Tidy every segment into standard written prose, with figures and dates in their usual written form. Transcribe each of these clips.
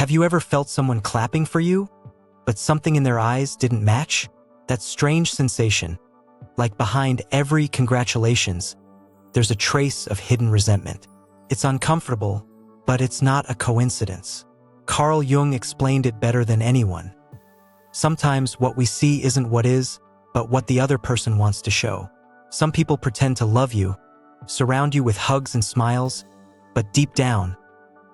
Have you ever felt someone clapping for you, but something in their eyes didn't match? That strange sensation, like behind every congratulations, there's a trace of hidden resentment. It's uncomfortable, but it's not a coincidence. Carl Jung explained it better than anyone. Sometimes what we see isn't what is, but what the other person wants to show. Some people pretend to love you, surround you with hugs and smiles, but deep down,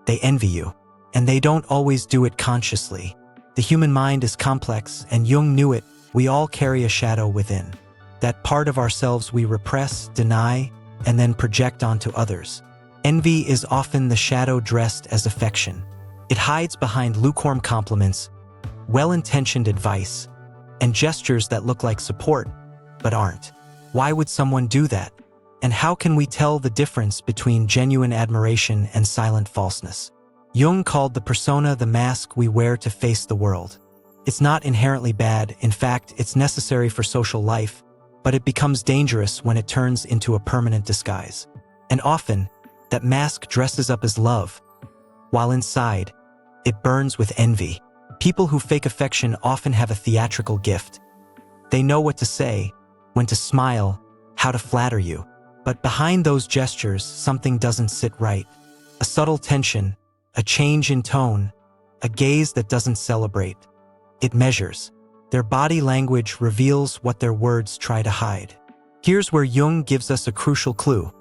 they envy you. And they don't always do it consciously. The human mind is complex, and Jung knew it. We all carry a shadow within. That part of ourselves we repress, deny, and then project onto others. Envy is often the shadow dressed as affection. It hides behind lukewarm compliments, well-intentioned advice, and gestures that look like support, but aren't. Why would someone do that? And how can we tell the difference between genuine admiration and silent falseness? Jung called the persona the mask we wear to face the world. It's not inherently bad, in fact, it's necessary for social life, but it becomes dangerous when it turns into a permanent disguise. And often, that mask dresses up as love, while inside, it burns with envy. People who fake affection often have a theatrical gift. They know what to say, when to smile, how to flatter you. But behind those gestures, something doesn't sit right. A subtle tension, a change in tone, a gaze that doesn't celebrate. It measures. Their body language reveals what their words try to hide. Here's where Jung gives us a crucial clue.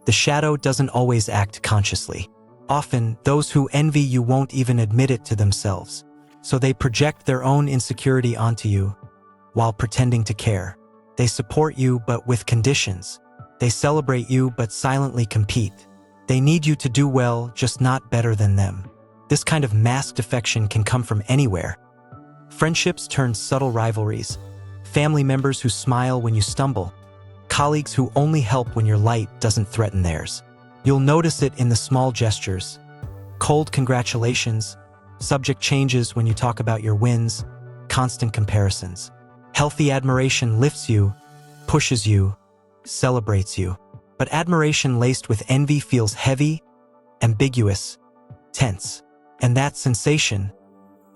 The shadow doesn't always act consciously. Often, those who envy you won't even admit it to themselves. So they project their own insecurity onto you, while pretending to care. They support you, but with conditions. They celebrate you, but silently compete. They need you to do well, just not better than them. This kind of masked affection can come from anywhere. Friendships turn subtle rivalries, family members who smile when you stumble, colleagues who only help when your light doesn't threaten theirs. You'll notice it in the small gestures. Cold congratulations, subject changes when you talk about your wins, constant comparisons. Healthy admiration lifts you, pushes you, celebrates you. But admiration laced with envy feels heavy, ambiguous, tense. And that sensation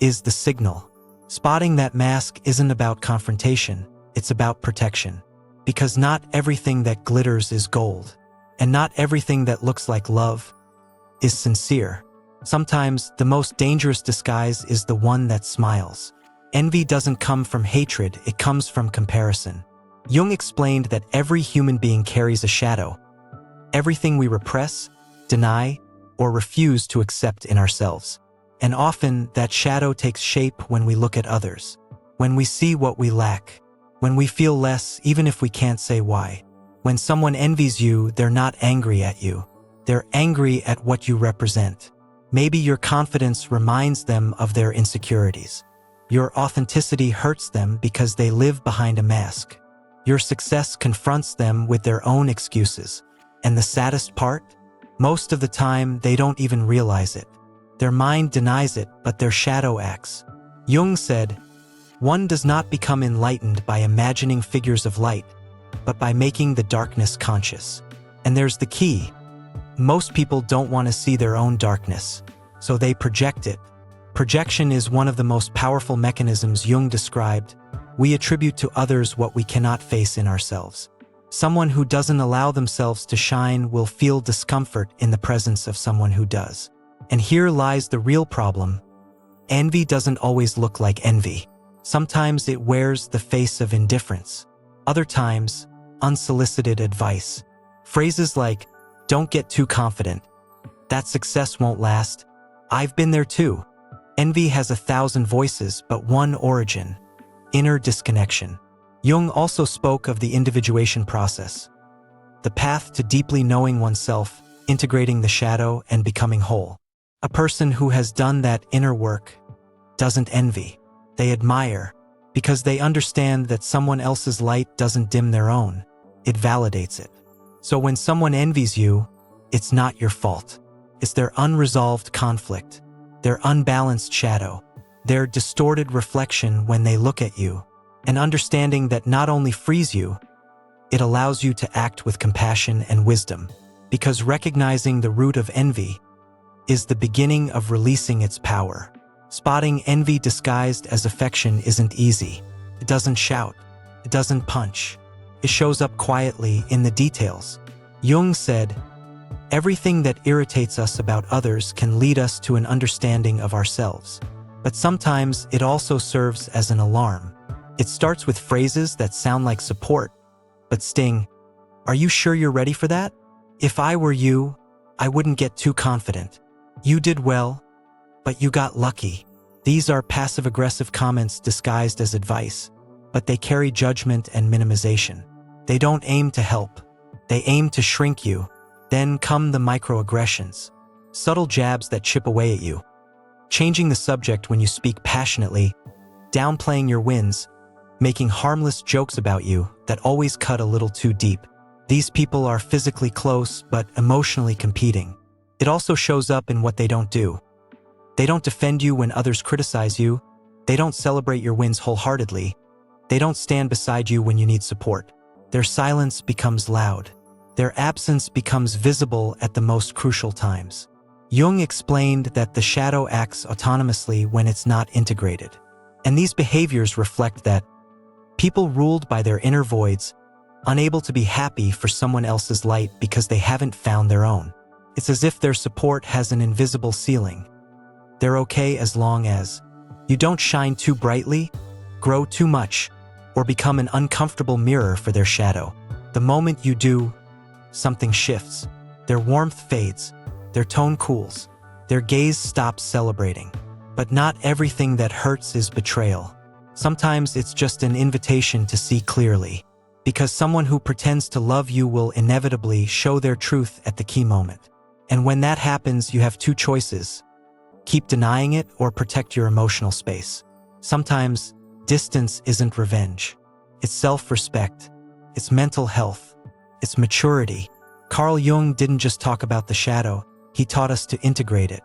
is the signal. Spotting that mask isn't about confrontation, it's about protection. Because not everything that glitters is gold, and not everything that looks like love is sincere. Sometimes the most dangerous disguise is the one that smiles. Envy doesn't come from hatred, it comes from comparison. Jung explained that every human being carries a shadow, everything we repress, deny, or refuse to accept in ourselves. And often, that shadow takes shape when we look at others, when we see what we lack, when we feel less even if we can't say why. When someone envies you, they're not angry at you. They're angry at what you represent. Maybe your confidence reminds them of their insecurities. Your authenticity hurts them because they live behind a mask. Your success confronts them with their own excuses. And the saddest part? Most of the time, they don't even realize it. Their mind denies it, but their shadow acts. Jung said, "One does not become enlightened by imagining figures of light, but by making the darkness conscious." And there's the key. Most people don't want to see their own darkness, so they project it. Projection is one of the most powerful mechanisms Jung described. We attribute to others what we cannot face in ourselves. Someone who doesn't allow themselves to shine will feel discomfort in the presence of someone who does. And here lies the real problem. Envy doesn't always look like envy. Sometimes it wears the face of indifference. Other times, unsolicited advice. Phrases like, "Don't get too confident," "That success won't last," "I've been there too." Envy has 1,000 voices, but one origin: inner disconnection. Jung also spoke of the individuation process, the path to deeply knowing oneself, integrating the shadow and becoming whole. A person who has done that inner work doesn't envy. They admire, because they understand that someone else's light doesn't dim their own. It validates it. So when someone envies you, it's not your fault. It's their unresolved conflict, their unbalanced shadow, their distorted reflection when they look at you. An understanding that not only frees you, it allows you to act with compassion and wisdom, because recognizing the root of envy is the beginning of releasing its power. Spotting envy disguised as affection isn't easy. It doesn't shout. It doesn't punch. It shows up quietly in the details. Jung said, "Everything that irritates us about others can lead us to an understanding of ourselves. But sometimes it also serves as an alarm. It starts with phrases that sound like support, but sting. Are you sure you're ready for that? If I were you, I wouldn't get too confident. You did well, but you got lucky." These are passive-aggressive comments disguised as advice, but they carry judgment and minimization. They don't aim to help. They aim to shrink you. Then come the microaggressions, subtle jabs that chip away at you. Changing the subject when you speak passionately, downplaying your wins, making harmless jokes about you that always cut a little too deep. These people are physically close but emotionally competing. It also shows up in what they don't do. They don't defend you when others criticize you. They don't celebrate your wins wholeheartedly. They don't stand beside you when you need support. Their silence becomes loud. Their absence becomes visible at the most crucial times. Jung explained that the shadow acts autonomously when it's not integrated. And these behaviors reflect that people ruled by their inner voids, unable to be happy for someone else's light because they haven't found their own. It's as if their support has an invisible ceiling. They're okay as long as you don't shine too brightly, grow too much, or become an uncomfortable mirror for their shadow. The moment you do, something shifts. Their warmth fades, their tone cools, their gaze stops celebrating. But not everything that hurts is betrayal. Sometimes it's just an invitation to see clearly, because someone who pretends to love you will inevitably show their truth at the key moment. And when that happens, you have two choices. Keep denying it or protect your emotional space. Sometimes, distance isn't revenge. It's self-respect. It's mental health. It's maturity. Carl Jung didn't just talk about the shadow, he taught us to integrate it.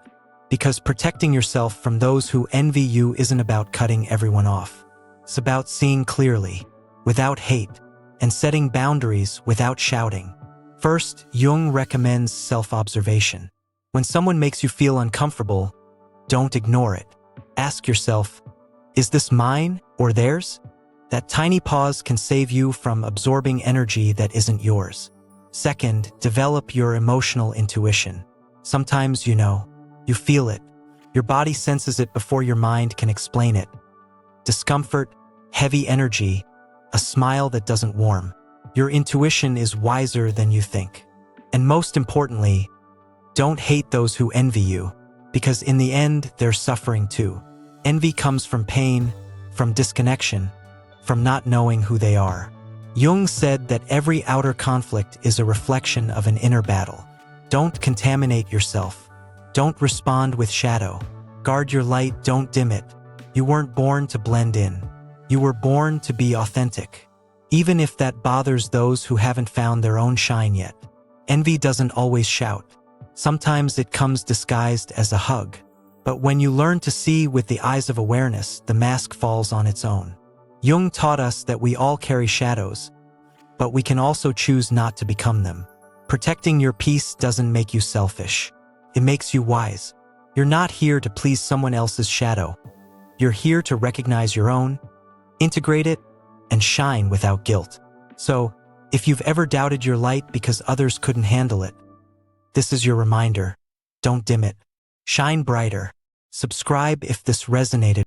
Because protecting yourself from those who envy you isn't about cutting everyone off. It's about seeing clearly, without hate, and setting boundaries without shouting. First, Jung recommends self-observation. When someone makes you feel uncomfortable, don't ignore it. Ask yourself, is this mine or theirs? That tiny pause can save you from absorbing energy that isn't yours. Second, develop your emotional intuition. Sometimes you feel it. Your body senses it before your mind can explain it. Discomfort, heavy energy, a smile that doesn't warm. Your intuition is wiser than you think. And most importantly, don't hate those who envy you, because in the end, they're suffering too. Envy comes from pain, from disconnection, from not knowing who they are. Jung said that every outer conflict is a reflection of an inner battle. Don't contaminate yourself. Don't respond with shadow. Guard your light, don't dim it. You weren't born to blend in. You were born to be authentic. Even if that bothers those who haven't found their own shine yet. Envy doesn't always shout. Sometimes it comes disguised as a hug. But when you learn to see with the eyes of awareness, the mask falls on its own. Jung taught us that we all carry shadows, but we can also choose not to become them. Protecting your peace doesn't make you selfish. It makes you wise. You're not here to please someone else's shadow. You're here to recognize your own, integrate it, and shine without guilt. So, if you've ever doubted your light because others couldn't handle it, this is your reminder. Don't dim it. Shine brighter. Subscribe if this resonated.